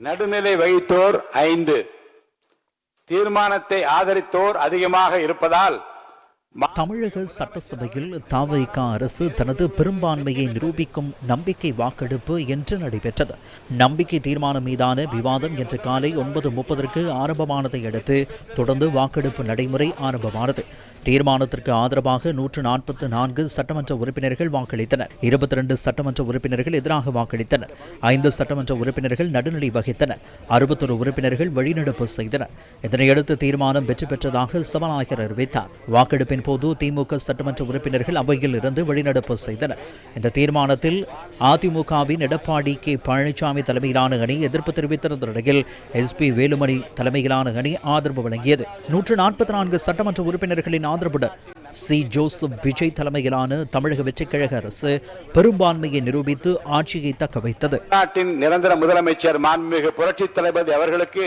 நடுநிலை வகித்தோர் 5, தீர்மானத்தை ஆதரித்தோர் அதிகமாக இருப்பதால் தமிழக சட்டசபையில் தவிக அரசு தனது பெரும்பான்மையை நிரூபிக்கும் நம்பிக்கை வாக்கெடுப்பு என்று நடைபெற்றது. நம்பிக்கை தீர்மானம் மீதான விவாதம் இன்று காலை 9:30 ஆரம்பமானதை அடுத்து தொடர்ந்து வாக்கெடுப்பு நடைமுறை ஆரம்பமானது. தீர்மானத்திற்கு ஆதரவாக 144 சட்டமன்ற உறுப்பினர்கள் வாக்களித்தனர். 22 சட்டமன்ற உறுப்பினர்கள் எதிராக வாக்களித்தனர். 5 சட்டமன்ற உறுப்பினர்கள் நடுநிலை வகித்தனர். 61 உறுப்பினர்கள் வெளிநடப்பு செய்தனர். இதனையடுத்து தீர்மானம் வெற்றி பெற்றதாக சபாநாயகர் அறிவித்தார். வாக்கெடுப்பின் போது திமுக சட்டமன்ற உறுப்பினர்கள் அவையில் இருந்து வெளிநடப்பு செய்தனர். இந்த தீர்மானத்தில் அதிமுகவின் எடப்பாடி கே பழனிசாமி தலைமையிலான அணி எதிர்ப்பு தெரிவித்திருந்த நிலையில் SP வேலுமணி தலைமையிலான அணி ஆதரவு வழங்கியது. 144 சட்டமன்ற உறுப்பினர்களின் ஆதரவுடன் ஜோசப் விஜய் தலைமையிலான தமிழக வெற்றிக் கழக அரசு பெரும்பான்மையை நிரூபித்து ஆட்சியை தக்க வைத்தது. நாட்டின் நிரந்தர முதலமைச்சர் மாண்புமிகு புரட்சித் தளபதி அவர்களுக்கு